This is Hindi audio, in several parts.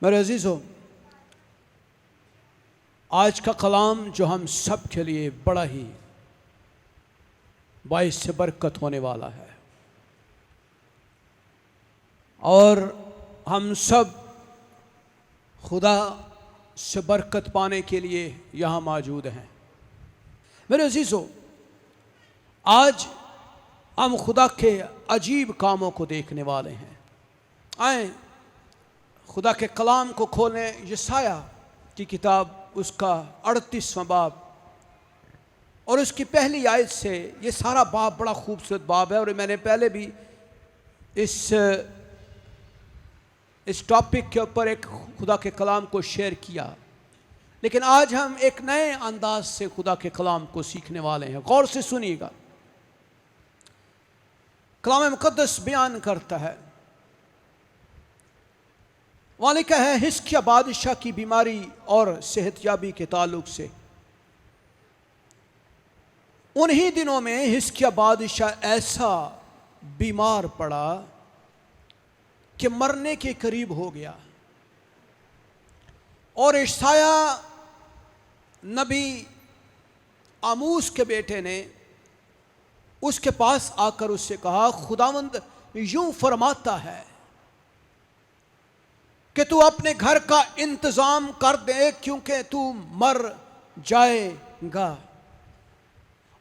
मेरे अजीज़ों, आज का कलाम जो हम सब के लिए बड़ा ही बाइस से बरकत होने वाला है और हम सब खुदा से बरकत पाने के लिए यहाँ मौजूद हैं। मेरे अजीज़ों, आज हम खुदा के अजीब कामों को देखने वाले हैं। आए खुदा के कलाम को खोलें। यशाया की किताब उसका 38वां बाब और उसकी पहली आयत से। ये सारा बाब बड़ा खूबसूरत बाब है और मैंने पहले भी इस टॉपिक के ऊपर एक खुदा के कलाम को शेयर किया, लेकिन आज हम एक नए अंदाज से खुदा के कलाम को सीखने वाले हैं। गौर से सुनिएगा। कलाम मुकद्दस बयान करता है, वहाँ लिखा है हिजकिय्याह बादशाह की बीमारी और सेहतयाबी के ताल्लुक से। उन्हीं दिनों में हिजकिय्याह बादशाह ऐसा बीमार पड़ा कि मरने के करीब हो गया और यशाया नबी आमोस के बेटे ने उसके पास आकर उससे कहा, खुदावंद यूं फरमाता है कि तू अपने घर का इंतजाम कर दे, क्योंकि तू मर जाएगा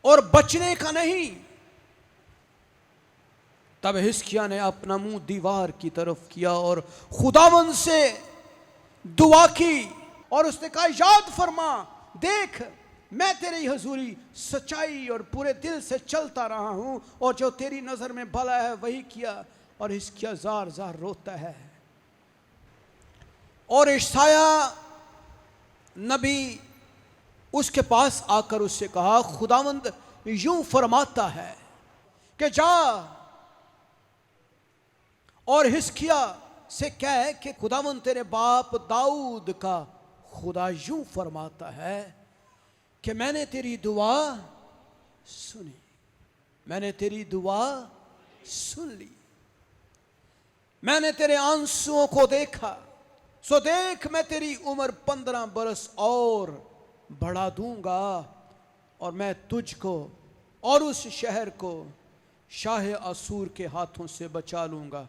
और बचने का नहीं। तब हिजकिय्याह ने अपना मुंह दीवार की तरफ किया और खुदावंद से दुआ की और उसने कहा, याद फरमा, देख मैं तेरी हजूरी सच्चाई और पूरे दिल से चलता रहा हूं और जो तेरी नजर में भला है वही किया। और हिजकिय्याह जार जार रोता है और यशाया नबी उसके पास आकर उससे कहा, खुदावंद यूं फरमाता है कि जा और हिजकिय्याह से कह कि खुदावंद तेरे बाप दाऊद का खुदा यूं फरमाता है कि मैंने तेरी दुआ सुनी, मैंने तेरी दुआ सुन ली, मैंने तेरे आंसुओं को देखा। सो देख, मैं तेरी उम्र 15 बरस और बढ़ा दूंगा और मैं तुझको और उस शहर को शाह असूर के हाथों से बचा लूंगा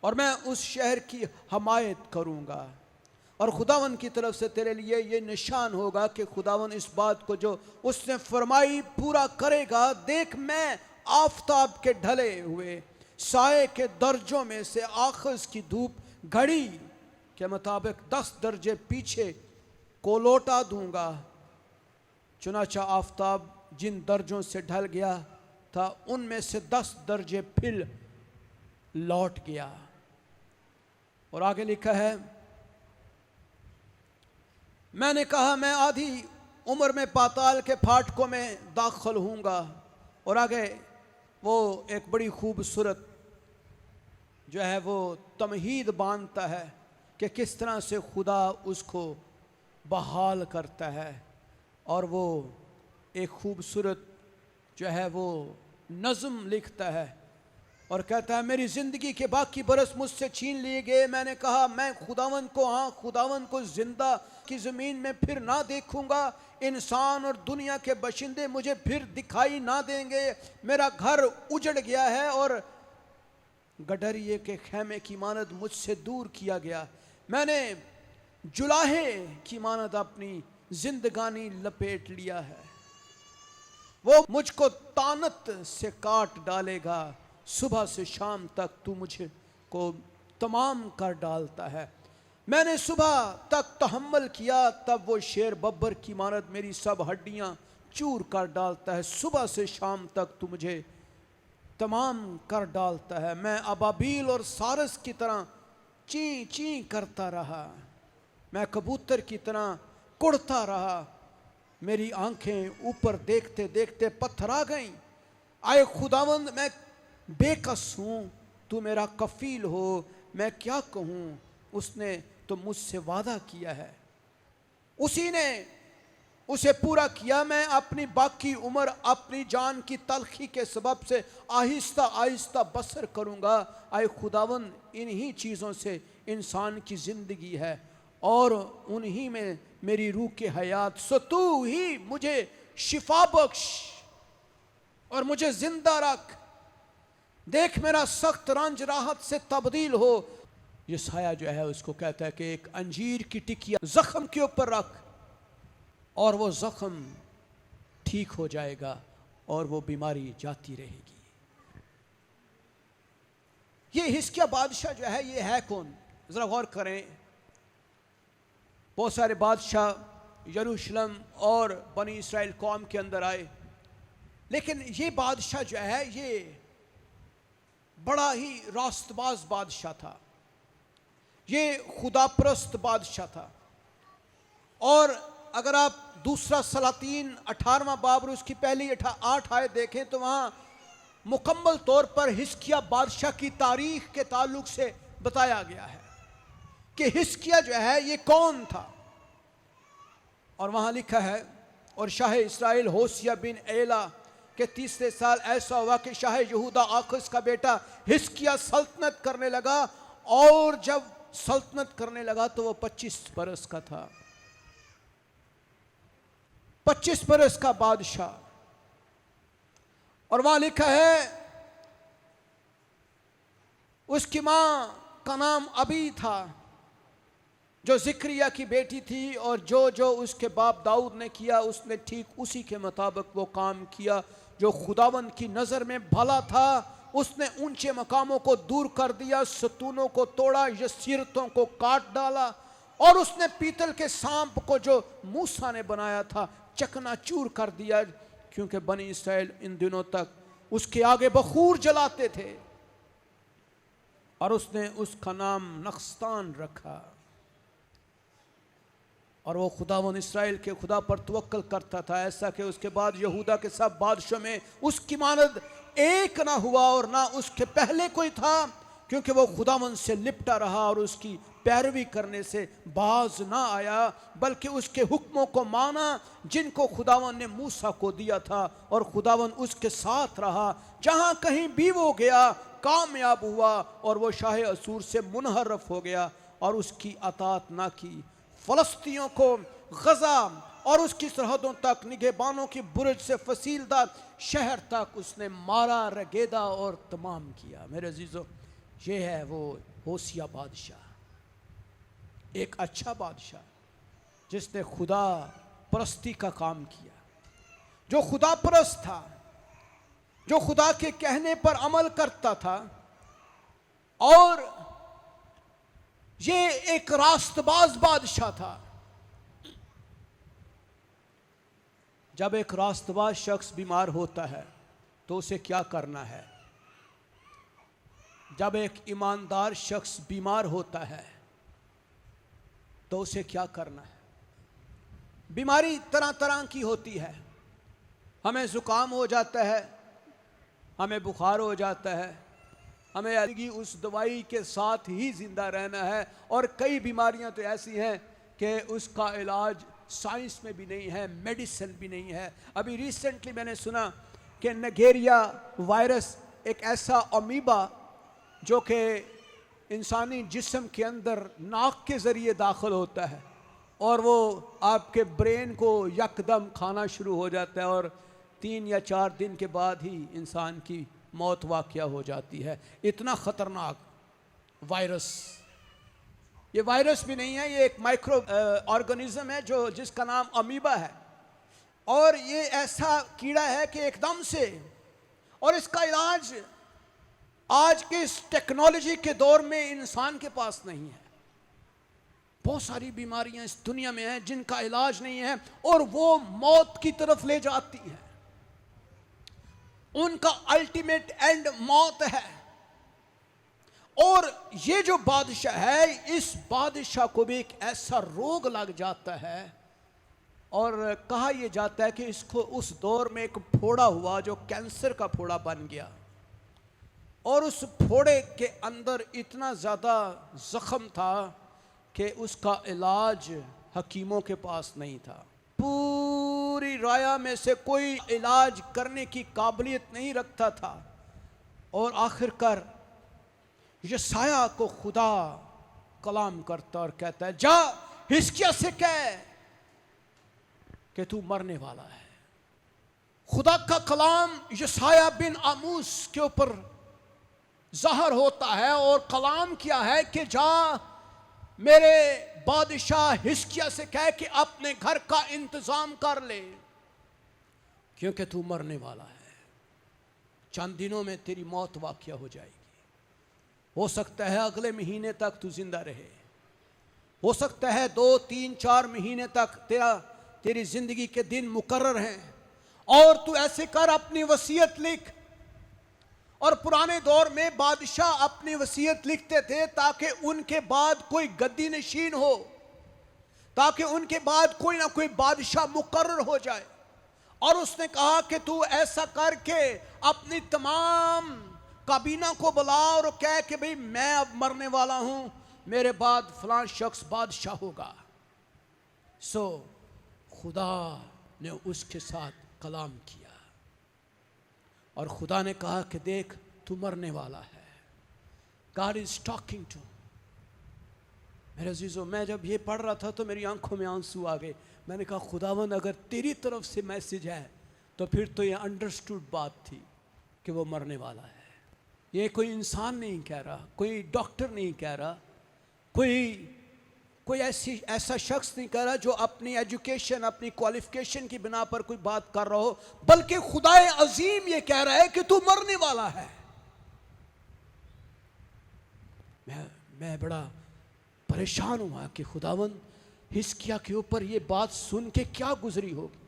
और मैं उस शहर की हमायत करूंगा। और खुदावन की तरफ से तेरे लिए ये निशान होगा कि खुदावन इस बात को जो उसने फरमाई पूरा करेगा। देख, मैं आफताब के ढले हुए साए के दर्जों में से आखिर की धूप घड़ी के मुताबिक 10 दर्जे पीछे को लौटा दूंगा। चुनाचा आफताब जिन दर्जों से ढल गया था उनमें से 10 दर्जे फिर लौट गया। और आगे लिखा है, मैंने कहा मैं आधी उम्र में पाताल के फाटकों में दाखिल होऊंगा। और आगे वो एक बड़ी खूबसूरत जो है वो तमहीद बांधता है कि किस तरह से खुदा उसको बहाल करता है और वो एक खूबसूरत जो है वो नज़्म लिखता है और कहता है, मेरी ज़िंदगी के बाकी बरस मुझसे छीन लिए गए। मैंने कहा मैं खुदावन को, हाँ खुदावन को जिंदा की ज़मीन में फिर ना देखूंगा। इंसान और दुनिया के बशिंदे मुझे फिर दिखाई ना देंगे। मेरा घर उजड़ गया है और गडरिए के खेमे की मानद मुझसे दूर किया गया। मैंने जुलाहे की मानद अपनी जिंदगानी लपेट लिया है। वो मुझको तानत से काट डालेगा, सुबह से शाम तक तू मुझे को तमाम कर डालता है। मैंने सुबह तक तहम्मुल किया, तब वो शेर बब्बर की मानद मेरी सब हड्डियां चूर कर डालता है। सुबह से शाम तक तू मुझे तमाम कर डालता है। मैं अबाबील और सारस की तरह ची ची करता रहा, मैं कबूतर की तरह कुड़ता रहा। मेरी आंखें ऊपर देखते देखते पत्थर आ गईं। आए खुदावंद, मैं बेकस हूँ, तू मेरा कफील हो, मैं क्या कहूँ। उसने तो मुझसे वादा किया है, उसी ने उसे पूरा किया। मैं अपनी बाकी उम्र अपनी जान की तलखी के सबब से आहिस्ता आहिस्ता बसर करूँगा। आए खुदावन, इन्हीं चीज़ों से इंसान की ज़िंदगी है और उन्हीं में मेरी रूह के हयात। सो तू ही मुझे शिफा बख्श और मुझे जिंदा रख। देख मेरा सख्त रंज राहत से तब्दील हो। यशायाह जो है उसको कहता है कि एक अंजीर की टिकिया जख्म के ऊपर रख और वो जख्म ठीक हो जाएगा और वो बीमारी जाती रहेगी। ये हिजकिय्याह बादशाह जो है, ये है कौन? जरा गौर करें। बहुत सारे बादशाह यरूशलेम और बनी इसराइल कौम के अंदर आए, लेकिन ये बादशाह जो है ये बड़ा ही रास्तबाज बादशाह था। ये खुदाप्रस्त बादशाह था। और अगर आप दूसरा सलातीन 18वां बाब और उसकी पहली 8 आयत देखें तो वहाँ मुकम्मल तौर पर हिजकिय्याह बादशाह की तारीख के ताल्लुक से बताया गया है कि हिजकिय्याह जो है ये कौन था। और वहाँ लिखा है, और शाह इसराइल होशिया बिन एला के 30 साल ऐसा हुआ कि शाह यहूदा आखिस का बेटा हिजकिय्याह सल्तनत करने लगा। और जब सल्तनत करने लगा तो वो 25 बरस का था। 25 बरस का बादशाह। और वहां लिखा है उसकी मां का नाम अबी था जो जिक्रिया की बेटी थी। और जो जो उसके बाप दाऊद ने किया उसने ठीक उसी के मुताबिक वो काम किया जो खुदावंद की नज़र में भला था। उसने ऊंचे मकामों को दूर कर दिया, सतूनों को तोड़ा, यसीरतों को काट डाला और उसने पीतल के सांप को जो मूसा ने बनाया था चकनाचूर कर दिया, क्योंकि बनी इसराइल इन दिनों तक उसके आगे बखूर जलाते थे। और उसने उसका नाम नक्स्तान रखा। और वो खुदावन इसराइल के खुदा पर तवक्कल करता था, ऐसा कि उसके बाद यहूदा के सब बादशाह में उसकी मानद एक ना हुआ और ना उसके पहले कोई था, क्योंकि वो खुदावन से लिपटा रहा और उसकी पैरवी करने से बाज ना आया, बल्कि उसके हुक्मों को माना जिनको खुदावन ने मूसा को दिया था। और खुदावन उसके साथ रहा, जहाँ कहीं भी वो गया कामयाब हुआ और वो शाह असूर से मुनहरफ हो गया और उसकी अतात ना की। फ़लस्तियों को गज़ा और उसकी सरहदों तक, निगहबानों की बुर्ज से फसीलदा शहर तक उसने मारा, रगेदा और तमाम किया। मेरे अजीज़ों, ये है वो होशिया बादशाह, एक अच्छा बादशाह जिसने खुदा परस्ती का काम किया, जो खुदा परस्त था, जो खुदा के कहने पर अमल करता था। और ये एक रास्तबाज बादशाह था। जब एक रास्तबाज शख्स बीमार होता है तो उसे क्या करना है? जब एक ईमानदार शख्स बीमार होता है तो उसे क्या करना है? बीमारी तरह तरह की होती है। हमें ज़ुकाम हो जाता है, हमें बुखार हो जाता है, हमें अलगी उस दवाई के साथ ही ज़िंदा रहना है। और कई बीमारियां तो ऐसी हैं कि उसका इलाज साइंस में भी नहीं है, मेडिसिन भी नहीं है। अभी रिसेंटली मैंने सुना कि नगेरिया वायरस एक ऐसा अमीबा जो कि इंसानी जिस्म के अंदर नाक के ज़रिए दाखिल होता है और वो आपके ब्रेन को यकदम खाना शुरू हो जाता है और 3 या 4 दिन के बाद ही इंसान की मौत वाक़या हो जाती है। इतना ख़तरनाक वायरस, ये वायरस भी नहीं है, ये एक माइक्रो ऑर्गेनिज्म है जो जिसका नाम अमीबा है। और ये ऐसा कीड़ा है कि एकदम से, और इसका इलाज आज के इस टेक्नोलॉजी के दौर में इंसान के पास नहीं है। बहुत सारी बीमारियां इस दुनिया में हैं जिनका इलाज नहीं है और वो मौत की तरफ ले जाती है। उनका अल्टीमेट एंड मौत है। और ये जो बादशाह है, इस बादशाह को भी एक ऐसा रोग लग जाता है और कहा यह जाता है कि इसको उस दौर में एक फोड़ा हुआ जो कैंसर का फोड़ा बन गया और उस फोड़े के अंदर इतना ज़्यादा ज़ख्म था कि उसका इलाज हकीमों के पास नहीं था। पूरी राया में से कोई इलाज करने की काबिलियत नहीं रखता था। और आखिरकार यशायाह को खुदा कलाम करता और कहता है, जा हिजकिय्याह से कह कि तू मरने वाला है। खुदा का कलाम यशायाह बिन आमोस के ऊपर ज़ाहिर होता है और कलाम किया है कि जा मेरे बादशाह हिजकिय्याह से कह कि अपने घर का इंतजाम कर ले, क्योंकि तू मरने वाला है। चंद दिनों में तेरी मौत वाक़या हो जाएगी। हो सकता है अगले महीने तक तू जिंदा रहे, हो सकता है 2, 3, 4 महीने तक तेरी जिंदगी के दिन मुकर्रर हैं। और तू ऐसे कर, अपनी वसीयत लिख। और पुराने दौर में बादशाह अपनी वसीयत लिखते थे ताकि उनके बाद कोई गद्दी नशीन हो, ताकि उनके बाद कोई ना कोई बादशाह मुकर्रर हो जाए। और उसने कहा कि तू ऐसा करके अपनी तमाम काबीना को बुला और कह कि भाई मैं अब मरने वाला हूं, मेरे बाद फलां शख्स बादशाह होगा। सो खुदा ने उसके साथ कलाम किया और खुदा ने कहा कि देख तू मरने वाला है। God is talking to. मेरे अजीजों, मैं जब ये पढ़ रहा था तो मेरी आंखों में आंसू आ गए। मैंने कहा खुदावन अगर तेरी तरफ से मैसेज है तो फिर तो ये अंडरस्टूड बात थी कि वो मरने वाला है। ये कोई इंसान नहीं कह रहा, कोई डॉक्टर नहीं कह रहा, कोई ऐसा शख्स नहीं कह रहा जो अपनी एजुकेशन, अपनी क्वालिफिकेशन की बिना पर कोई बात कर रहा हो, बल्कि खुदाए अजीम ये कह रहा है कि तू मरने वाला है। मैं बड़ा परेशान हुआ कि खुदावन हिजकिय्याह के ऊपर ये बात सुन के क्या गुजरी होगी।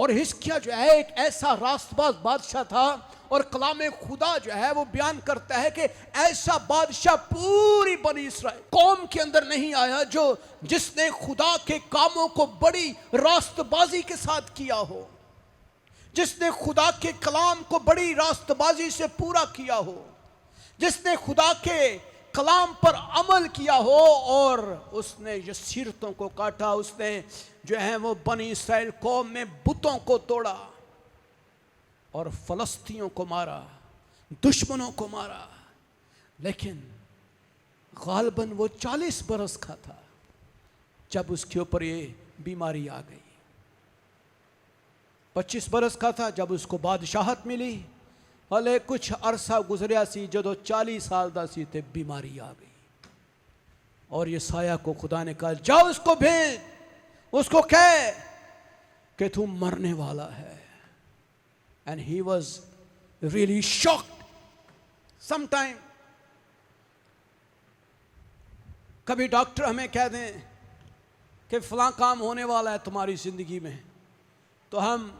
और हिजकिय्याह जो है एक ऐसा रास्तबाज बादशाह था और कलाम खुदा जो है वो बयान करता है कि ऐसा बादशाह पूरी बनी इस्राएल कौम के अंदर नहीं आया जिसने खुदा के कामों को बड़ी रास्तबाजी के साथ किया हो, जिसने खुदा के कलाम को बड़ी रास्तबाजी से पूरा किया हो, जिसने खुदा के कलाम पर अमल किया हो और उसने यसीरतों को काटा, उसने जो है वो बनी इस्राएल कौम में बुतों को तोड़ा और फलस्तियों को मारा, दुश्मनों को मारा। लेकिन गालबन वो 40 बरस का था जब उसके ऊपर ये बीमारी आ गई। 25 बरस का था जब उसको बादशाहत मिली। हले कुछ अरसा गुजरिया सी जो 40 साल दा सी ते बीमारी आ गई। और ये साया को खुदा ने कहा जाओ उसको भेज, उसको कह कि तू मरने वाला है। And he was really shocked. Sometime कभी डॉक्टर हमें कह दें कि फलां काम होने वाला है तुम्हारी जिंदगी में, तो हम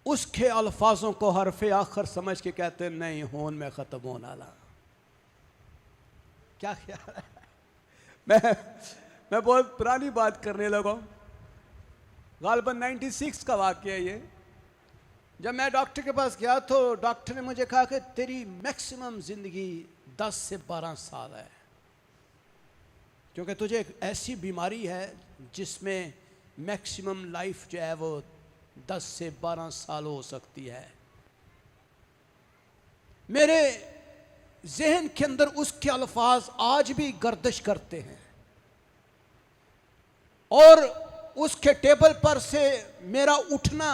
उसके अल्फाजों को हरफे आखिर समझ के कहते हैं नहीं होन में ख़त्म होने वाला। क्या ख्याल है? मैं बहुत पुरानी बात करने लगा हूँ। गालबन 96 का वाक़या ये। जब मैं डॉक्टर के पास गया तो डॉक्टर ने मुझे कहा कि तेरी मैक्सिमम ज़िंदगी 10 से 12 साल है, क्योंकि तुझे एक ऐसी बीमारी है जिसमें मैक्सिमम लाइफ जो है वो 10 से 12 साल हो सकती है। मेरे जहन के अंदर उसके अल्फाज आज भी गर्दिश करते हैं और उसके टेबल पर से मेरा उठना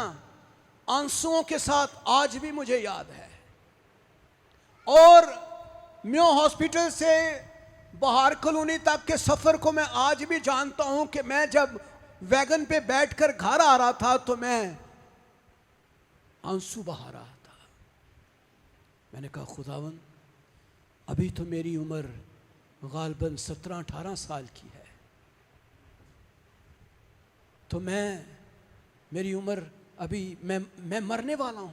आंसुओं के साथ आज भी मुझे याद है। और म्यो हॉस्पिटल से बहार कॉलोनी तक के सफ़र को मैं आज भी जानता हूं कि मैं जब वैगन पे बैठकर घर आ रहा था तो मैं आंसू बहा रहा था। मैंने कहा खुदावन अभी तो मेरी उम्र गालबन 17-18 साल की है, तो मेरी उम्र अभी मैं मरने वाला हूं।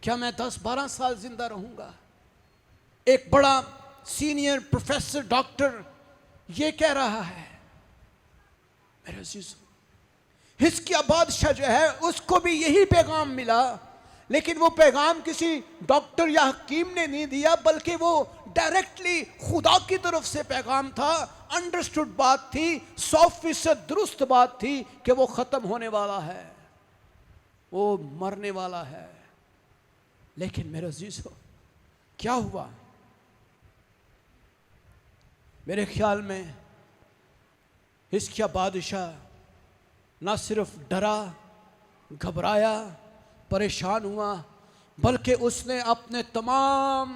क्या मैं 10-12 साल जिंदा रहूंगा? एक बड़ा सीनियर प्रोफेसर डॉक्टर ये कह रहा है। मेरे अजीज़ों, हिजकिय्याह बादशाह जो है उसको भी यही पैगाम मिला, लेकिन वो पैगाम किसी डॉक्टर या हकीम ने नहीं दिया, बल्कि वो डायरेक्टली खुदा की तरफ से पैगाम था, अंडरस्टूड बात थी, 100% दुरुस्त बात थी कि वो खत्म होने वाला है, वो मरने वाला है। लेकिन मेरे अजीजों, क्या हुआ? मेरे ख्याल में हिजकिय्याह बादशाह ना सिर्फ डरा, घबराया, परेशान हुआ, बल्कि उसने अपने तमाम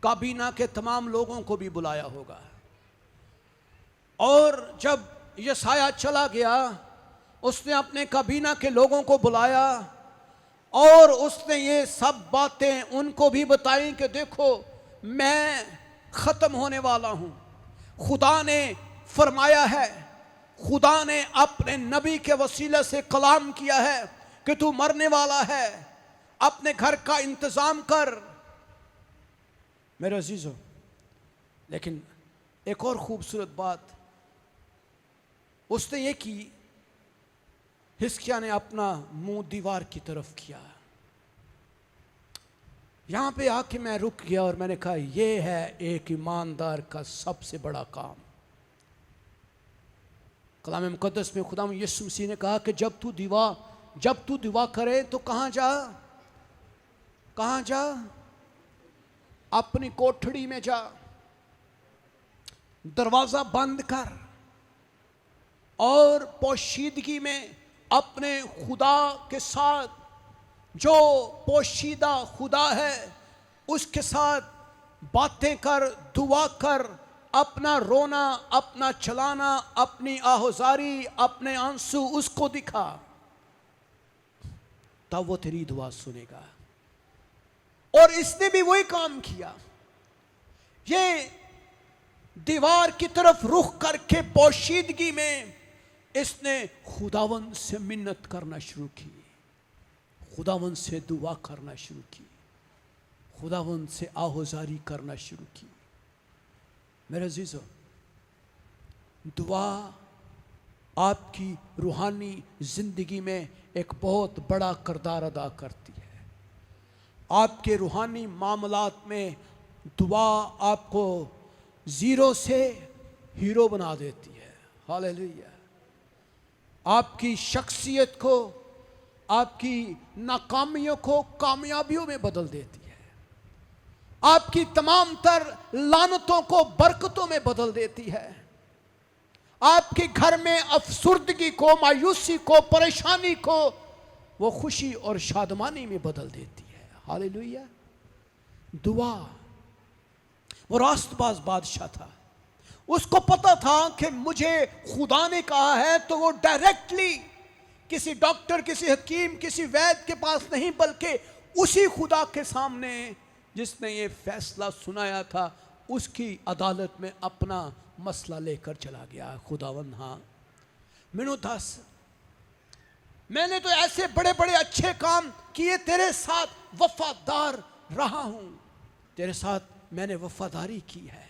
काबीना के तमाम लोगों को भी बुलाया होगा। और जब यशायाह चला गया, उसने अपने काबीना के लोगों को बुलाया और उसने ये सब बातें उनको भी बताई कि देखो, मैं ख़त्म होने वाला हूँ। खुदा ने फरमाया है, खुदा ने अपने नबी के वसीले से कलाम किया है कि तू मरने वाला है, अपने घर का इंतज़ाम कर। मेरे अजीज़ों, लेकिन एक और ख़ूबसूरत बात उसने ये की, हिजकिय्याह ने अपना मुंह दीवार की तरफ किया। यहाँ पे आके मैं रुक गया और मैंने कहा, यह है एक ईमानदार का सबसे बड़ा काम। कलाम मुकद्दस में खुदा यीशु मसीह ने कहा कि जब तू दुआ करे तो कहाँ जा? अपनी कोठड़ी में जा, दरवाज़ा बंद कर और पोशीदगी में अपने खुदा के साथ, जो पोशीदा खुदा है, उसके साथ बातें कर, दुआ कर, अपना रोना, अपना चलाना, अपनी आहुजारी, अपने आंसू उसको दिखा, तब वो तेरी दुआ सुनेगा। और इसने भी वही काम किया। ये दीवार की तरफ रुख करके पोशीदगी में इसने खुदावंद से मिन्नत करना शुरू की, खुदावंद से दुआ करना शुरू की, खुदावंद से आहुजारी करना शुरू की। मेरे अजीजों, दुआ आपकी रूहानी जिंदगी में एक बहुत बड़ा किरदार अदा करती है। आपके रूहानी मामलात में दुआ आपको ज़ीरो से हीरो बना देती है। हालेलुया। आपकी शख्सियत को, आपकी नाकामियों को कामयाबियों में बदल देती है, आपकी तमाम तर लानतों को बरकतों में बदल देती है, आपके घर में अफसुर्दगी को, मायूसी को, परेशानी को वो खुशी और शादमानी में बदल देती है। हालेलुया। दुआ, वो रास्तबाज बादशाह था, उसको पता था कि मुझे खुदा ने कहा है, तो वो डायरेक्टली किसी डॉक्टर, किसी हकीम, किसी वैद्य के पास नहीं, बल्कि उसी खुदा के सामने जिसने ये फैसला सुनाया था, उसकी अदालत में अपना मसला लेकर चला गया। खुदावंद, हाँ मैनू दस, मैंने तो ऐसे बड़े बड़े अच्छे काम किए, तेरे साथ वफादार रहा हूं, तेरे साथ मैंने वफादारी की है,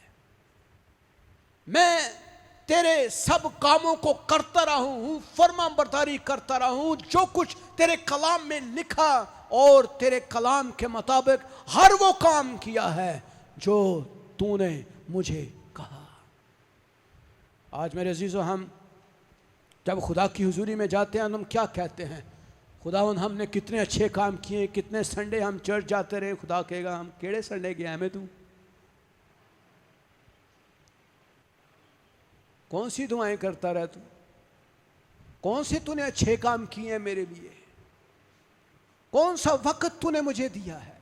मैं तेरे सब कामों को करता रहा हूं, फरमाबरदारी करता रहा हूं, जो कुछ तेरे कलाम में लिखा और तेरे कलाम के मुताबिक हर वो काम किया है जो तूने मुझे कहा। आज मेरे अजीजों, हम जब खुदा की हुजूरी में जाते हैं, हम क्या कहते हैं? खुदावन हमने कितने अच्छे काम किए, कितने संडे हम चर्च जाते रहे। खुदा कहेगा, हम केड़े संडे गया मैं, तू कौन सी दुआएं करता रहा, तू कौन से तूने अच्छे काम किए हैं मेरे लिए, कौन सा वक्त तूने मुझे दिया है,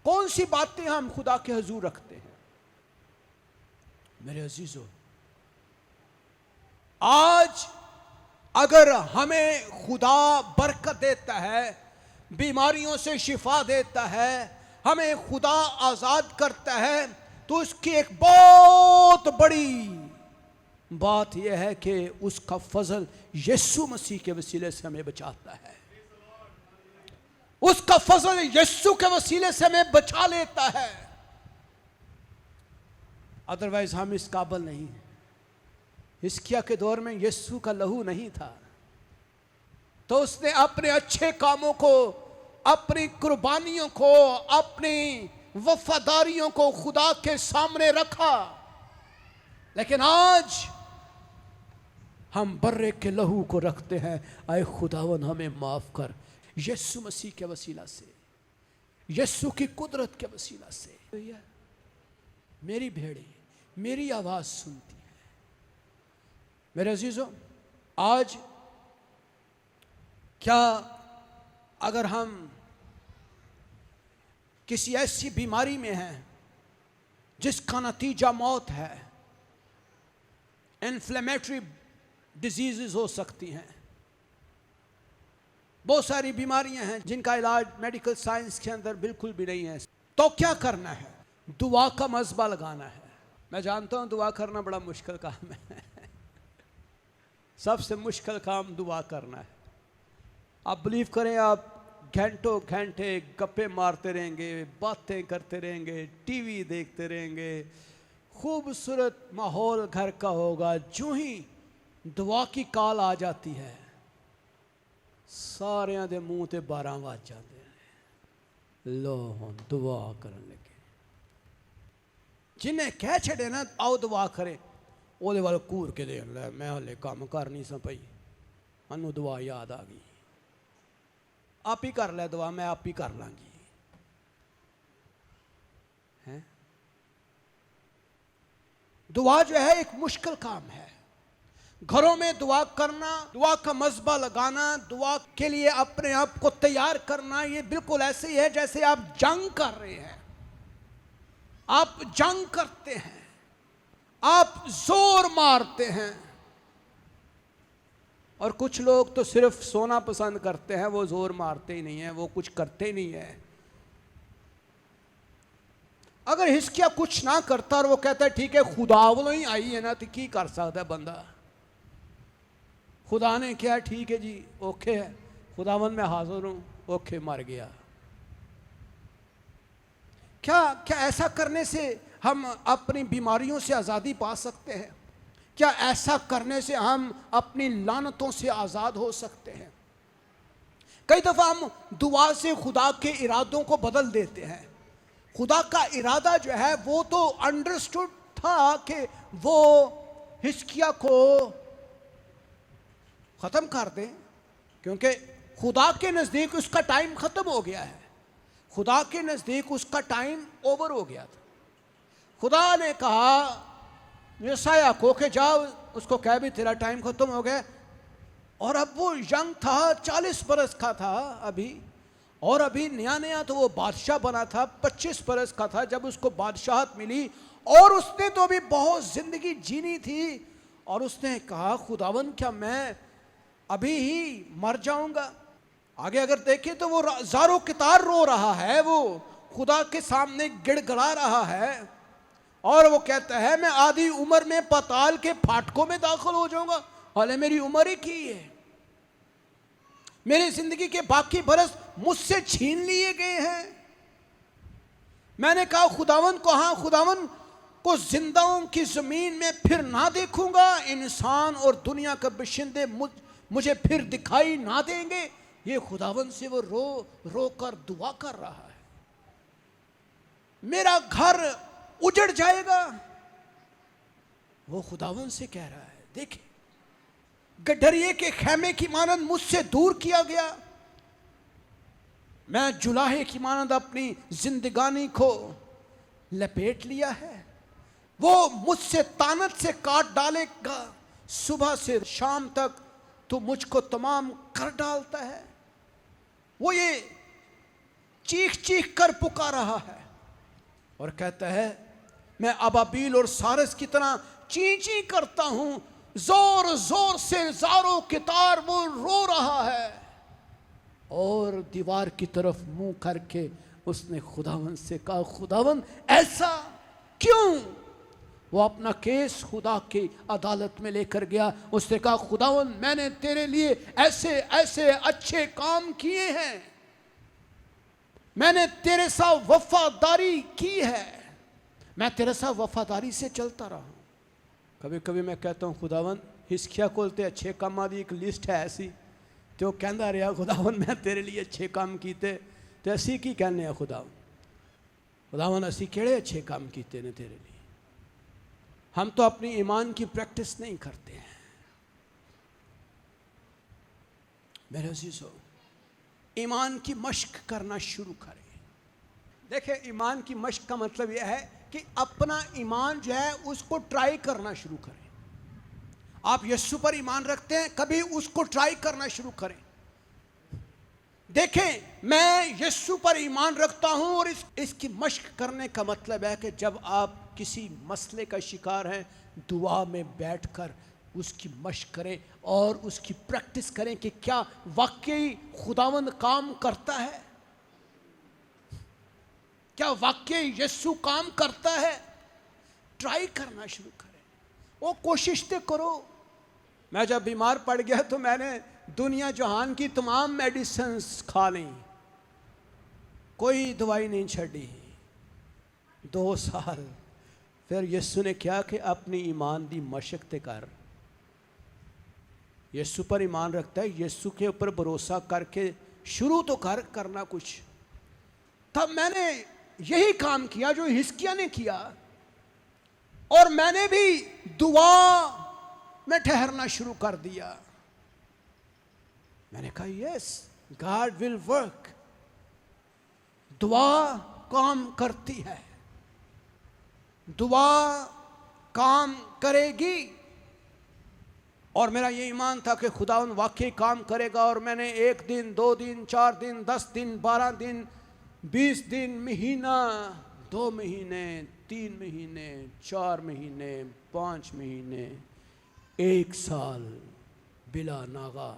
कौन सी बातें हम खुदा के हुजूर रखते हैं। मेरे अजीजों, आज अगर हमें खुदा बरकत देता है, बीमारियों से शिफा देता है, हमें खुदा आज़ाद करता है, तो उसकी एक बहुत बड़ी बात यह है कि उसका फजल यीशु मसीह के वसीले से हमें बचाता है। उसका फजल यीशु के वसीले से हमें बचा लेता है, अदरवाइज हम इस काबिल नहीं। हिजकिय्याह के दौर में यीशु का लहू नहीं था, तो उसने अपने अच्छे कामों को, अपनी कुर्बानियों को, अपनी वफादारियों को खुदा के सामने रखा, लेकिन आज हम बर्रे के लहू को रखते हैं, आए खुदावन हमें माफ कर। यीशु मसीह के वसीला से, यीशु की कुदरत के वसीला से मेरी भेड़ी मेरी आवाज सुनती है। मेरे अजीजों, आज क्या अगर हम किसी ऐसी बीमारी में हैं जिसका नतीजा मौत है, इन्फ्लेमेटरी डिजीजेस हो सकती हैं, बहुत सारी बीमारियां हैं जिनका इलाज मेडिकल साइंस के अंदर बिल्कुल भी नहीं है, तो क्या करना है? दुआ का मज़बा लगाना है। मैं जानता हूं दुआ करना बड़ा मुश्किल काम है सबसे मुश्किल काम दुआ करना है। आप बिलीव करें, आप घंटों घंटे गप्पे मारते रहेंगे, बातें करते रहेंगे, टीवी देखते रहेंगे, खूबसूरत माहौल घर का होगा, जो ही दुआ की कॉल आ जाती है सारियां दे मुंह ते 12 वज जाते हैं। लो हुण दुआ करन लगे, जिन्हें कह छड़े ना आओ दुआ करे, ओदे वाल घूर के देन लै, मैं हले काम कर नहीं सा पई, मैनू दुआ याद आ गई, आप ही कर लै दुआ, मैं आप ही कर लांगी। हैं? दुआ जो है एक मुश्किल काम है। घरों में दुआ करना, दुआ का मज़बा लगाना, दुआ के लिए अपने आप को तैयार करना, ये बिल्कुल ऐसे ही है जैसे आप जंग कर रहे हैं। आप जंग करते हैं, आप जोर मारते हैं। और कुछ लोग तो सिर्फ सोना पसंद करते हैं, वो जोर मारते ही नहीं है, वो कुछ करते ही नहीं है। अगर हिस्किया कुछ ना करता और वो कहता है ठीक है खुदा वालों ही आई है ना, तो की कर सकता है बंदा? खुदा ने क्या, ठीक है जी ओके है, खुदावन मैं हाजिर हूं, ओके मर गया। क्या क्या ऐसा करने से हम अपनी बीमारियों से आज़ादी पा सकते हैं? क्या ऐसा करने से हम अपनी लानतों से आज़ाद हो सकते हैं? कई दफ़ा हम दुआ से खुदा के इरादों को बदल देते हैं। खुदा का इरादा जो है वो तो अंडरस्टूड था कि वो हिस्किया को ख़त्म कर दें, क्योंकि खुदा के नज़दीक उसका टाइम ख़त्म हो गया है, खुदा के नज़दीक उसका टाइम ओवर हो गया था। खुदा ने कहा यशायाह को कि जाओ उसको कह भी तेरा टाइम ख़त्म हो गया। और अब वो यंग था, 40 बरस का था अभी, और अभी नया नया तो वो बादशाह बना था, 25 बरस का था जब उसको बादशाहत मिली, और उसने तो अभी बहुत ज़िंदगी जीनी थी। और उसने कहा खुदावन क्या मैं अभी ही मर जाऊंगा? आगे अगर देखें तो वो ज़ारो कितार रो रहा है, वो खुदा के सामने गिड़गड़ा रहा है, और वो कहता है मैं आधी उम्र में पाताल के फाटकों में दाखिल हो जाऊंगा। हाले मेरी उम्र ही की है, मेरी जिंदगी के बाकी बरस मुझसे छीन लिए गए हैं। मैंने कहा खुदावन को, हाँ खुदावन को जिंदाओं की जमीन में फिर ना देखूंगा, इंसान और दुनिया के बाशिंदे मुझे फिर दिखाई ना देंगे। ये खुदावन से वो रो रो कर दुआ कर रहा है। मेरा घर उजड़ जाएगा, वो खुदावन से कह रहा है। देखिए, गडरिये के खैमे की मानंद मुझसे दूर किया गया, मैं जुलाहे की मानंद अपनी जिंदगानी को लपेट लिया है। वो मुझसे तानत से काट डालेगा, सुबह से शाम तक तो मुझको तमाम कर डालता है। वो ये चीख चीख कर पुकार रहा है और कहता है मैं अबाबील और सारस की तरह ची ची करता हूं, जोर जोर से ज़ारो कितार वो रो रहा है। और दीवार की तरफ मुंह करके उसने खुदावन से कहा खुदावन ऐसा क्यों? वो अपना केस खुदा की अदालत में लेकर गया। उसने कहा खुदावन मैंने तेरे लिए ऐसे ऐसे अच्छे काम किए हैं, मैंने तेरे साथ वफादारी की है, मैं तेरे साथ वफादारी से चलता रहा हूं। कभी कभी मैं कहता हूं खुदावन हिस्किया कोलते अच्छे कामां दी एक लिस्ट है ऐसी, तो कहता रहा खुदावन मैं तेरे लिए अच्छे काम कीते, तो असी की कहने खुदावन खुदावन असी केड़े अच्छे काम कीते ने तेरे लिए। हम तो अपनी ईमान की प्रैक्टिस नहीं करते हैं। मेरे अजीजों, ईमान की मश्क करना शुरू करें। देखिए, ईमान की मश्क का मतलब यह है कि अपना ईमान जो है उसको ट्राई करना शुरू करें। आप यीशु पर ईमान रखते हैं, कभी उसको ट्राई करना शुरू करें। देखें, मैं यीशु पर ईमान रखता हूं और इसकी मश्क करने का मतलब है कि जब आप किसी मसले का शिकार हैं, दुआ में बैठकर उसकी मश्क करें और उसकी प्रैक्टिस करें कि क्या वाकई खुदावंद काम करता है, क्या वाकई यीशु काम करता है। ट्राई करना शुरू करें, वो कोशिश तो करो। मैं जब बीमार पड़ गया तो मैंने दुनिया जहान की तमाम मेडिसिन्स खा ली, कोई दवाई नहीं छड़ी। 2 साल फिर यीशु ने क्या कि अपनी ईमान दी मशक ते कर। यीशु पर ईमान रखता है, यीशु के ऊपर भरोसा करके शुरू तो करना कुछ। तब मैंने यही काम किया जो हिजकिय्याह ने किया, और मैंने भी दुआ में ठहरना शुरू कर दिया। मैंने कहा यस, गॉड विल वर्क। दुआ काम करती है, दुआ काम करेगी। और मेरा ये ईमान था कि खुदावंद वाकई काम करेगा। और मैंने 1 दिन, 2 दिन, 4 दिन, 10 दिन, 12 दिन, 20 दिन, महीना, 2 महीने, 3 महीने, 4 महीने, 5 महीने, 1 साल बिला नागा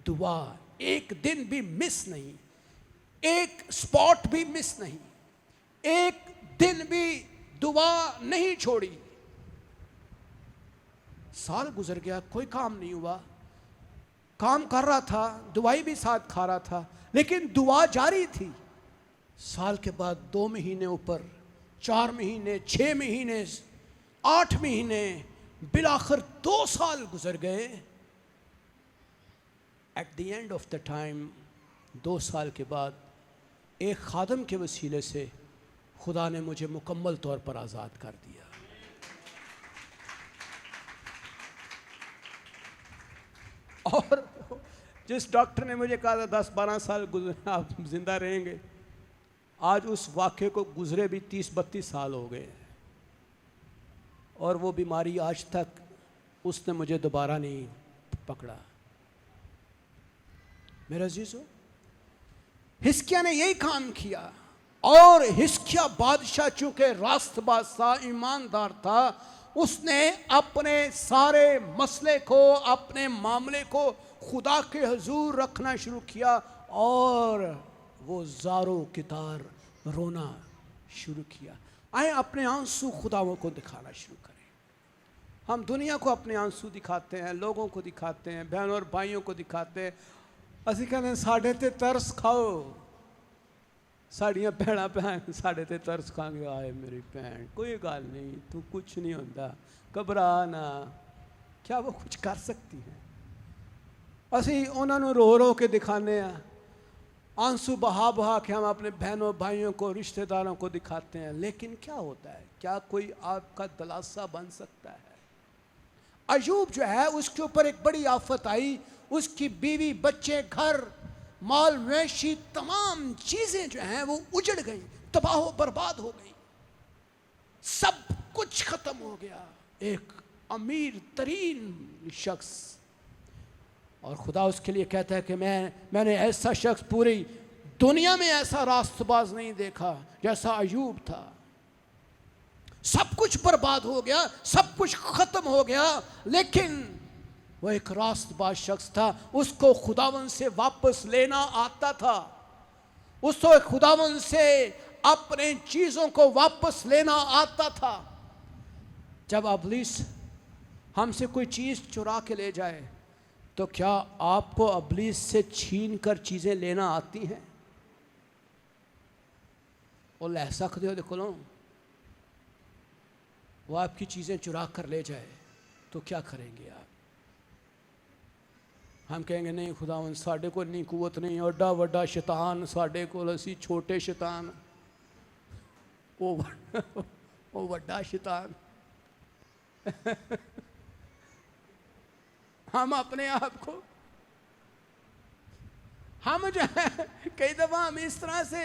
दुआ, एक दिन भी मिस नहीं, एक स्पॉट भी मिस नहीं, एक दिन भी दुआ नहीं छोड़ी। साल गुजर गया, कोई काम नहीं हुआ। काम कर रहा था, दवाई भी साथ खा रहा था, लेकिन दुआ जारी थी। साल के बाद 2 महीने ऊपर, 4 महीने, 6 महीने, 8 महीने, बिलाखिर 2 साल गुजर गए। At the end of the time, 2 साल के बाद एक खादम के वसीले से खुदा ने मुझे मुकम्मल तौर पर आज़ाद कर दिया। और जिस डॉक्टर ने मुझे कहा था 10-12 साल आप जिंदा रहेंगे, आज उस वाक़े को गुजरे भी 30-32 साल हो गए, और वो बीमारी आज तक उसने मुझे दोबारा नहीं पकड़ा। मेरे अजीजों, हिजकिय्याह ने यही काम किया। और हिजकिय्याह बादशाह चूंकि रास्त बादशाह ईमानदार था, उसने अपने सारे मसले को, अपने मामले को खुदा के हुजूर रखना शुरू किया, और वो ज़ारो कितार रोना शुरू किया। आए अपने आंसू खुदाओं को दिखाना शुरू करें। हम दुनिया को अपने आंसू दिखाते हैं, लोगों को दिखाते हैं, बहनों और भाइयों को दिखाते हैं। असी कहते साढ़े ते तरस खाओ, साड़ियाँ भैन भैन साढ़े ते तरस खाएंगे। आए मेरी भैन, कोई गल नहीं, तू कुछ नहीं होता, घबरा ना। क्या वो कुछ कर सकती हैं? असी उन्होंने रो रो के दिखाने हैं, आंसू बहा बहा के हम अपने बहनों भाइयों को, रिश्तेदारों को दिखाते हैं। लेकिन क्या होता है? क्या कोई आपका दिलासा बन सकता है? अयूब जो है, उसके ऊपर एक बड़ी आफत आई। उसकी बीवी, बच्चे, घर, माल मवेशी, तमाम चीजें जो हैं वो उजड़ गई, तबाह बर्बाद हो गई, सब कुछ खत्म हो गया। एक अमीर तरीन शख्स, और खुदा उसके लिए कहता है कि मैंने ऐसा शख्स पूरी दुनिया में ऐसा रास्तबाज नहीं देखा जैसा अयूब था। सब कुछ बर्बाद हो गया, सब कुछ खत्म हो गया, लेकिन वो एक रास्तबाज शख्स था। उसको खुदावन से वापस लेना आता था, उसको खुदावन से अपने चीजों को वापस लेना आता था। जब अबलीस हमसे कोई चीज चुरा के ले जाए, तो क्या आपको अबलीस से छीन कर चीजें लेना आती हैं? वो ले सकते हो, देखो लो, वो आपकी चीजें चुरा कर ले जाए तो क्या करेंगे आप? हम कहेंगे नहीं खुदावन साढ़े को नहीं कुवत नहीं, ओडा वड्डा शैतान साढ़े को, असी छोटे शैतान। वो बड़ा शैतान। हम अपने आप को, हम जो है कई दफ़ा हम इस तरह से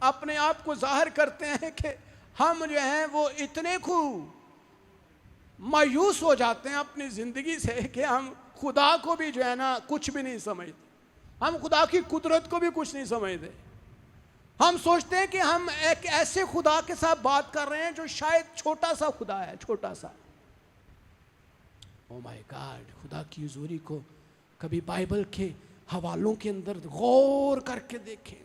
अपने आप को जाहिर करते हैं कि हम जो हैं वो इतने खूब मायूस हो जाते हैं अपनी ज़िंदगी से कि हम खुदा को भी जो है ना कुछ भी नहीं समझते, हम खुदा की कुदरत को भी कुछ नहीं समझते। हम सोचते हैं कि हम एक ऐसे खुदा के साथ बात कर रहे हैं जो शायद छोटा सा खुदा है, छोटा सा। ओ माय गॉड, खुदा की हुजूरी को कभी बाइबल के हवालों के अंदर गौर करके देखें,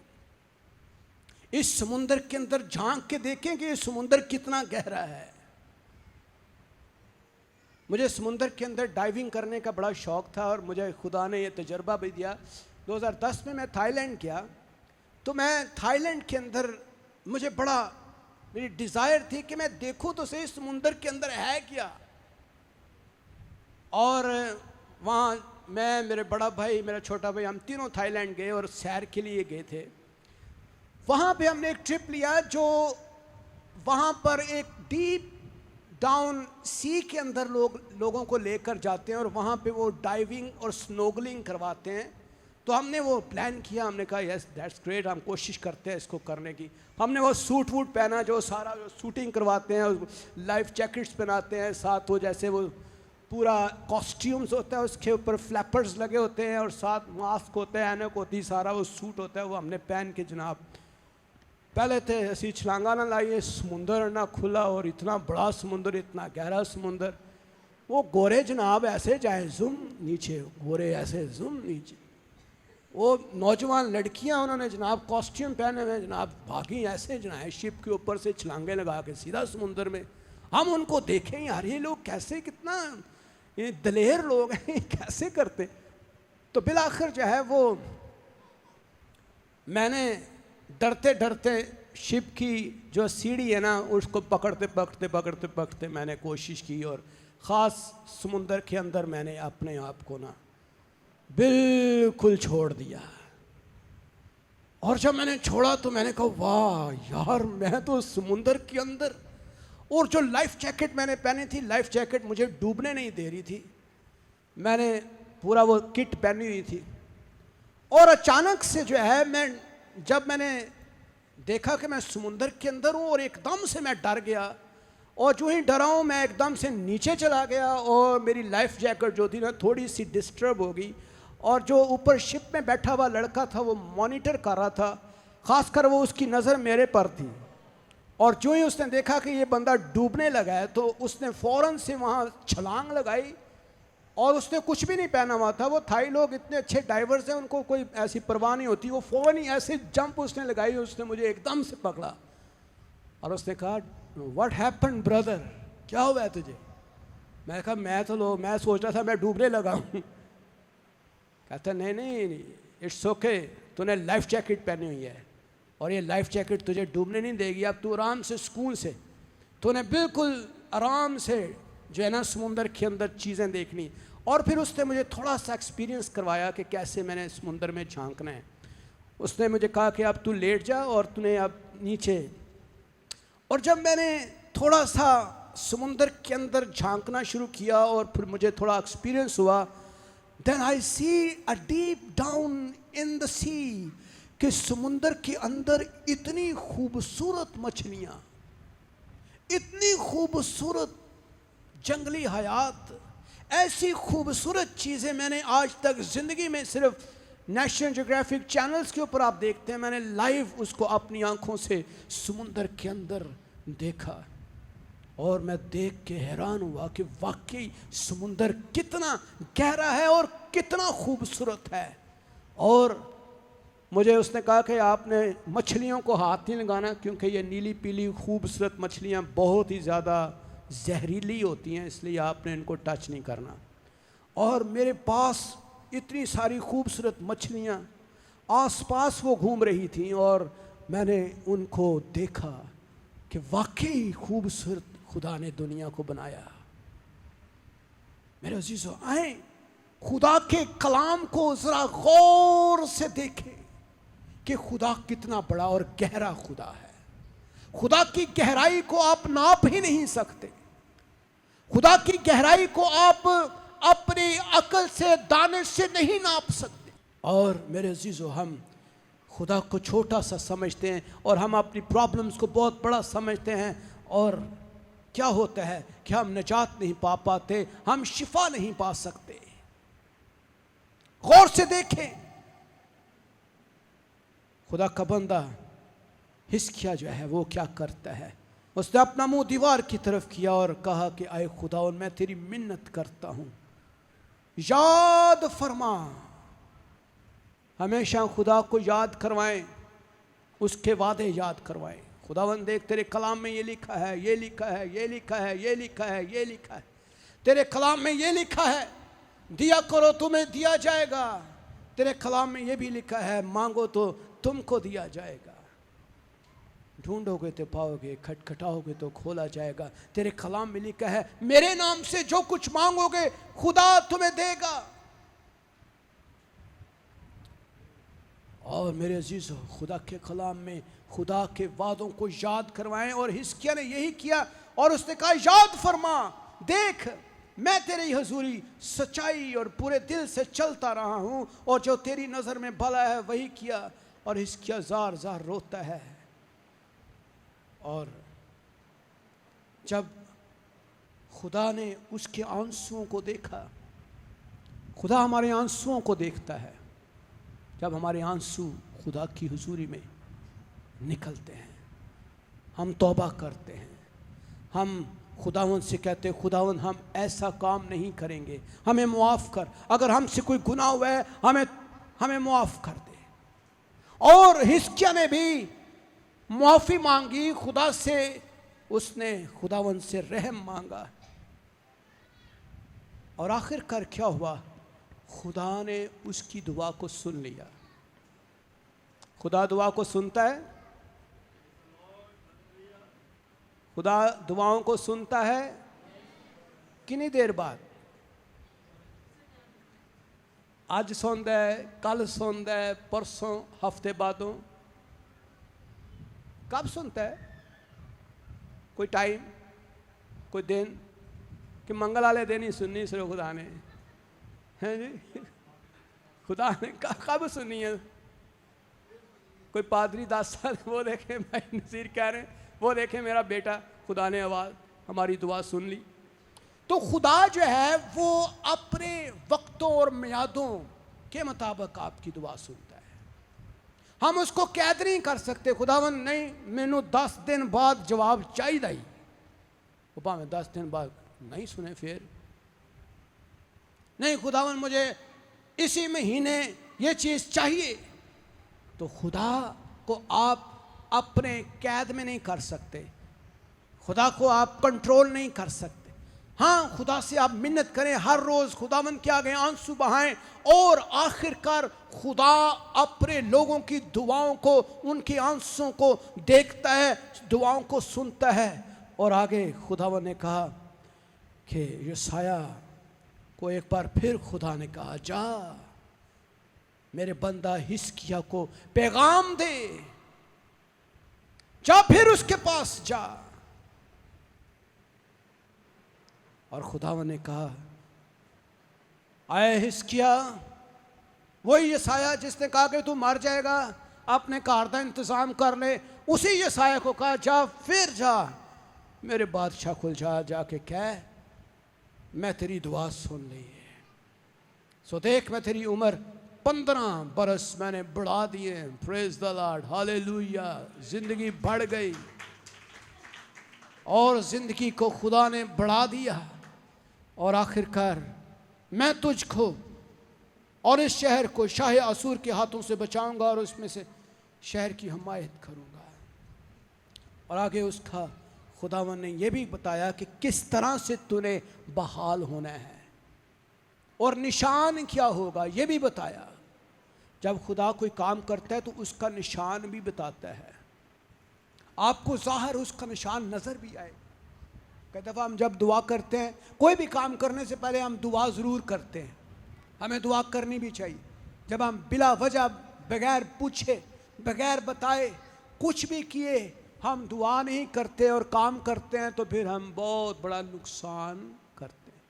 इस समुंदर के अंदर झांक के देखें कि ये समुंदर कितना गहरा है। मुझे समुंदर के अंदर डाइविंग करने का बड़ा शौक़ था और मुझे खुदा ने ये तजर्बा भी दिया। 2010 में मैं थाईलैंड गया, तो मैं थाईलैंड के अंदर मुझे बड़ा मेरी डिज़ायर थी कि मैं देखूं तो सही समुंदर के अंदर है क्या। और वहाँ मैं, मेरे बड़ा भाई, मेरा छोटा भाई, हम तीनों थाईलैंड गए और सैर के लिए गए थे। वहाँ पे हमने एक ट्रिप लिया जो वहाँ पर एक डीप डाउन सी के अंदर लोगों को लेकर जाते हैं और वहाँ पे वो डाइविंग और स्नोगलिंग करवाते हैं। तो हमने वो प्लान किया, हमने कहा यस दैट्स ग्रेट, हम कोशिश करते हैं इसको करने की। हमने वो सूट वूट पहना जो सारा जो शूटिंग करवाते हैं, लाइफ जैकेट्स पहनाते हैं, साथ वो जैसे वो पूरा कॉस्ट्यूम्स होता है, उसके ऊपर फ्लैपर्स लगे होते हैं और साथ मास्क होता है, ऐनक होती है, सारा वो सूट होता है, वो हमने पहन के जनाब पहले थे असी छलांगा ना लाइए, समुंदर ना खुला और इतना बड़ा समुंदर, इतना गहरा समुंदर। वो गोरे जनाब ऐसे जाए जुम नीचे, गोरे ऐसे जुम नीचे। वो नौजवान लड़कियां उन्होंने जनाब कॉस्ट्यूम पहने हुए जनाब भागी ऐसे जनाब शिप के ऊपर से छलांगे लगा के सीधा समुंदर में। हम उनको देखें यार ये लोग कैसे, कितना ये दलेर लोग हैं, कैसे करते। तो बिलाखिर जो है वो मैंने डरते डरते शिप की जो सीढ़ी है ना उसको पकड़ते पकड़ते पकड़ते पकड़ते मैंने कोशिश की और ख़ास समुंदर के अंदर मैंने अपने आप को ना बिल्कुल छोड़ दिया। और जब मैंने छोड़ा तो मैंने कहा वाह यार, मैं तो समुंदर के अंदर, और जो लाइफ जैकेट मैंने पहनी थी, लाइफ जैकेट मुझे डूबने नहीं दे रही थी, मैंने पूरा वो किट पहनी हुई थी। और अचानक से जो है जब मैंने देखा कि मैं समुंदर के अंदर हूँ और एकदम से मैं डर गया, और जो ही डरा हूँ मैं एकदम से नीचे चला गया और मेरी लाइफ जैकेट जो थी ना थोड़ी सी डिस्टर्ब हो गई। और जो ऊपर शिप में बैठा हुआ लड़का था वो मॉनिटर कर रहा था, ख़ासकर वो उसकी नज़र मेरे पर थी। और जो ही उसने देखा कि ये बंदा डूबने लगा है तो उसने फ़ौरन से वहाँ छलांग लगाई, और उसने कुछ भी नहीं पहना हुआ था। वो थाई लोग इतने अच्छे डाइवर्स हैं, उनको कोई ऐसी परवाह नहीं होती। वो फ़ौरन ही ऐसे जंप उसने लगाई, उसने मुझे एकदम से पकड़ा और उसने कहा व्हाट हैपेंड ब्रदर, क्या हुआ है तुझे। मैं कहा मैं सोच रहा था मैं डूबने लगा हूँ। कहता नहीं इट्स ओके, तूने लाइफ जैकेट पहनी हुई है और ये लाइफ जैकेट तुझे डूबने नहीं देगी। अब तू आराम से सुकून से, तूने बिल्कुल आराम से जो है ना समुंदर के अंदर चीज़ें देखनी। और फिर उसने मुझे थोड़ा सा एक्सपीरियंस करवाया कि कैसे मैंने समुंदर में झांकना है। उसने मुझे कहा कि अब तू लेट जा और तूने अब नीचे। और जब मैंने थोड़ा सा समुंदर के अंदर झांकना शुरू किया और फिर मुझे थोड़ा एक्सपीरियंस हुआ, then I see a deep down in the sea, कि समुंदर के अंदर इतनी खूबसूरत मछलियाँ, इतनी खूबसूरत जंगली हयात, ऐसी खूबसूरत चीज़ें मैंने आज तक ज़िंदगी में सिर्फ नेशनल ज्योग्राफिक चैनल्स के ऊपर आप देखते हैं, मैंने लाइव उसको अपनी आंखों से समुंदर के अंदर देखा। और मैं देख के हैरान हुआ कि वाकई समुंदर कितना गहरा है और कितना खूबसूरत है। और मुझे उसने कहा कि आपने मछलियों को हाथ नहीं लगाना, क्योंकि ये नीली पीली खूबसूरत मछलियाँ बहुत ही ज़्यादा जहरीली होती हैं, इसलिए आपने इनको टच नहीं करना। और मेरे पास इतनी सारी खूबसूरत मछलियाँ आसपास वो घूम रही थीं और मैंने उनको देखा कि वाकई खूबसूरत खुदा ने दुनिया को बनाया। मेरे अजीजों, आए खुदा के कलाम को ज़रा गौर से देखें कि खुदा कितना बड़ा और गहरा खुदा है। खुदा की गहराई को आप नाप ही नहीं सकते। खुदा की गहराई को आप अपनी अकल से, दानिश से नहीं नाप सकते। और मेरे अजीजों, हम खुदा को छोटा सा समझते हैं और हम अपनी प्रॉब्लम्स को बहुत बड़ा समझते हैं, और क्या होता है कि हम निजात नहीं पा पाते, हम शिफा नहीं पा सकते। गौर से देखें, खुदा का बंदा हिजकिय्याह जो है वो क्या करता है। उसने अपना मुंह दीवार की तरफ किया और कहा कि आए खुदा, मैं तेरी मिन्नत करता हूं, याद फरमा। हमेशा खुदा को याद करवाएं, उसके वादे याद करवाएं। खुदावंद देख, तेरे कलाम में ये लिखा है, ये लिखा है, ये लिखा है, ये लिखा है, ये लिखा है। तेरे कलाम में ये लिखा है, दिया करो तुम्हें दिया जाएगा। तेरे कलाम में ये भी लिखा है, मांगो तो तुमको दिया जाएगा, ढूंढोगे तो पाओगे, खटखटाओगे तो खोला जाएगा। तेरे कलाम में लिखा है, मेरे नाम से जो कुछ मांगोगे खुदा तुम्हें देगा। और मेरे अजीजों, खुदा के कलाम में खुदा के वादों को याद करवाएं। और हिजकिय्याह ने यही किया, और उसने कहा, याद फरमा, देख मैं तेरी हजूरी सच्चाई और पूरे दिल से चलता रहा हूं, और जो तेरी नजर में भला है वही किया। और हिजकिय्याह जार जार रोता है। और जब खुदा ने उसके आंसुओं को देखा, खुदा हमारे आंसुओं को देखता है। जब हमारे आंसू खुदा की हुजूरी में निकलते हैं, हम तौबा करते हैं, हम खुदावंद से कहते हैं, खुदावंद हम ऐसा काम नहीं करेंगे, हमें मुआफ़ कर। अगर हमसे कोई गुनाह हुआ है, हमें मुआफ़ कर दे। और हिजकिय्याह ने भी मुआफ़ी मांगी खुदा से, उसने खुदावंद से रहम मांगा। और आखिरकार क्या हुआ, खुदा ने उसकी दुआ को सुन लिया। खुदा दुआ को सुनता है, खुदा दुआओं को सुनता है। कितनी देर बाद? आज सुनता है, कल सुनता है, परसों, हफ्ते बादों? कब सुनता है? कोई टाइम, कोई दिन? कि मंगल वाले दिन ही सुननी सिर्फ खुदा ने, हैं जी? खुदा ने कब सुनी है? कोई पादरी 10 साल वो देखे, भाई नज़ीर कह रहे हैं, वो देखे मेरा बेटा, खुदा ने आवाज़ हमारी दुआ सुन ली। तो खुदा जो है वो अपने वक्तों और मियादों के मुताबिक आपकी दुआ सुनता है। हम उसको कैद नहीं कर सकते, खुदावन नहीं मैनू 10 दिन बाद जवाब चाहिए ही, वो भावें 10 दिन बाद नहीं सुने, फिर नहीं खुदावन मुझे इसी महीने ये चीज़ चाहिए। तो खुदा को आप अपने कैद में नहीं कर सकते, खुदा को आप कंट्रोल नहीं कर सकते। हाँ, खुदा से आप मिन्नत करें, हर रोज़ खुदावन के आगे आंसू बहाएं, और आखिरकार खुदा अपने लोगों की दुआओं को, उनके आंसुओं को देखता है, दुआओं को सुनता है। और आगे खुदावन ने कहा कि यशाया को एक बार फिर खुदा ने कहा, जा मेरे बंदा हिजकिय्याह को पैगाम दे, जा फिर उसके पास जा। और खुदावन ने कहा, आए हिजकिय्याह, वही यशाया जिसने कहा कि तू मर जाएगा, अपने कार का इंतज़ाम कर ले, उसी यशाया को कहा, जा फिर जा मेरे बादशाह को जाके कह मैं तेरी दुआ सुन ली है। सो देख, मैं तेरी उम्र 15 बरस मैंने बढ़ा दिए। Praise the Lord, hallelujah. जिंदगी बढ़ गई, और जिंदगी को खुदा ने बढ़ा दिया। और आखिरकार मैं तुझको और इस शहर को शाह असूर के हाथों से बचाऊंगा, और उसमें से शहर की हिमायत करूंगा। और आगे उसका खुदावन ने यह भी बताया कि किस तरह से तूने बहाल होना है, और निशान क्या होगा ये भी बताया। जब खुदा कोई काम करता है तो उसका निशान भी बताता है, आपको ज़ाहिर उसका निशान नज़र भी आए। कई दफ़ा हम जब दुआ करते हैं, कोई भी काम करने से पहले हम दुआ ज़रूर करते हैं, हमें दुआ करनी भी चाहिए। जब हम बिला वजह, बगैर पूछे, बगैर बताए, कुछ भी किए, हम दुआ नहीं करते और काम करते हैं तो फिर हम बहुत बड़ा नुकसान करते हैं।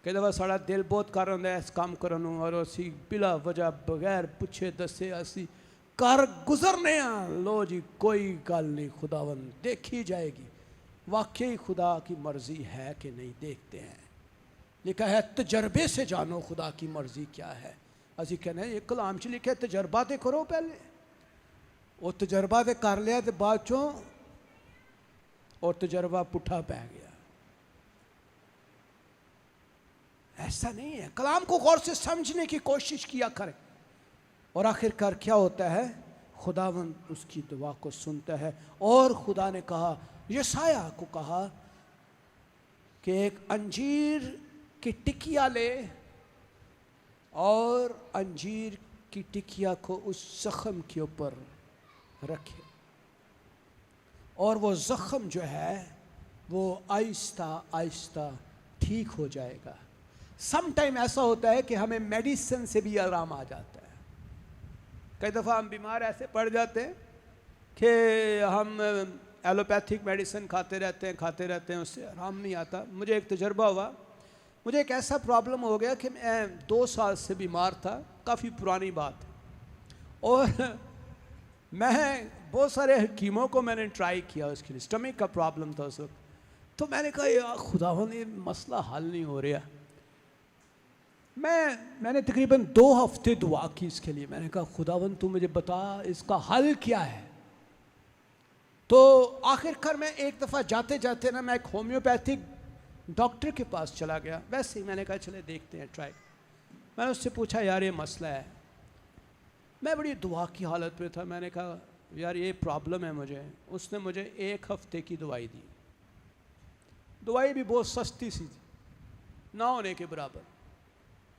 कई दफ़ा साड़ा दिल बहुत कर रहा है इस काम करन और असी बिला वजह बगैर पुछे दसे असी कर गुजरने लो जी कोई गल नहीं, खुदावन देखी जाएगी वाकई खुदा की मर्जी है कि नहीं देखते हैं। लिखा है तजर्बे से जानो खुदा की मर्जी क्या है। असी कहने ये कलाम च लिखा तजर्बा तो करो, पहले वो तजर्बा तो कर लिया तो बाद चों और तजर्बा पुठा पै गया। ऐसा नहीं है, कलाम को गौर से समझने की कोशिश किया करें और आखिरकार क्या होता है, खुदावन उसकी दुआ को सुनता है। और खुदा ने कहा, यशायाह को कहा कि एक अंजीर की टिकिया ले और अंजीर की टिकिया को उस जख्म के ऊपर रखे और वो जख्म जो है वो आहिस्ता आहिस्ता ठीक हो जाएगा। सम टाइम ऐसा होता है कि हमें मेडिसिन से भी आराम आ जाता है। कई दफ़ा हम बीमार ऐसे पड़ जाते हैं कि हम एलोपैथिक मेडिसिन खाते रहते हैं, उससे आराम नहीं आता। मुझे एक तजर्बा हुआ, मुझे एक ऐसा प्रॉब्लम हो गया कि मैं 2 साल से बीमार था, काफ़ी पुरानी बात है, और मैं बहुत सारे हकीमों को मैंने ट्राई किया उसके लिए, स्टमक का प्रॉब्लम था उस वक्त। तो मैंने कहा यार खुदावन ये मसला हल नहीं हो रहा। मैंने तकरीबन 2 हफ्ते दुआ की इसके लिए। मैंने कहा खुदावन तू मुझे बता इसका हल क्या है। तो आखिरकार मैं एक दफ़ा जाते जाते ना मैं एक होम्योपैथिक डॉक्टर के पास चला गया। वैसे ही मैंने कहा चले देखते हैं ट्राई। मैंने उससे पूछा यार ये मसला है, मैं बड़ी दुआ की हालत में था। मैंने कहा यार ये प्रॉब्लम है मुझे। उसने मुझे 1 हफ्ते की दवाई दी। दवाई भी बहुत सस्ती सी थी, ना होने के बराबर।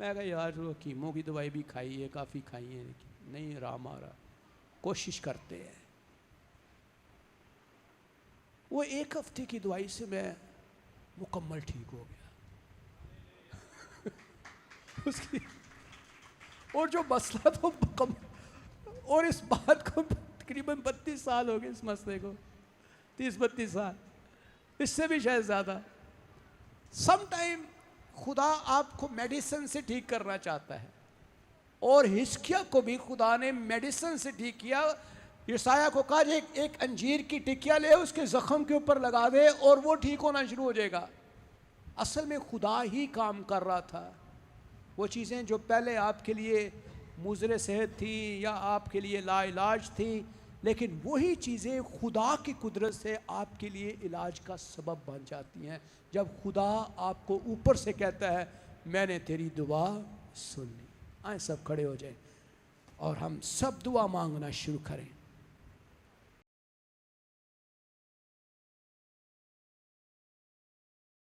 मैं कहा यार जो हकीमों की दवाई भी खाई है, काफ़ी खाई है, लेकिन नहीं आराम आ रहा, कोशिश करते हैं। वो 1 हफ्ते की दवाई से मैं मुकम्मल ठीक हो गया। उसकी और जो मसला था मुकम्मल, और इस बात को तकरीबन 32 साल हो गए इस मसले को, 30-32 साल, इससे भी शायद ज़्यादा। सम टाइम खुदा आपको मेडिसिन से ठीक करना चाहता है, और हिजकिय्याह को भी खुदा ने मेडिसिन से ठीक किया। यशायाह को कहा एक अंजीर की टिकिया ले उसके ज़ख्म के ऊपर लगा दे और वो ठीक होना शुरू हो जाएगा। असल में खुदा ही काम कर रहा था। वो चीज़ें जो पहले आपके लिए मुज़र सेहत थी या आपके लिए लाइलाज थी, लेकिन वही चीज़ें खुदा की कुदरत से आपके लिए इलाज का सबब बन जाती हैं जब खुदा आपको ऊपर से कहता है मैंने तेरी दुआ सुन ली। आए सब खड़े हो जाएं और हम सब दुआ मांगना शुरू करें।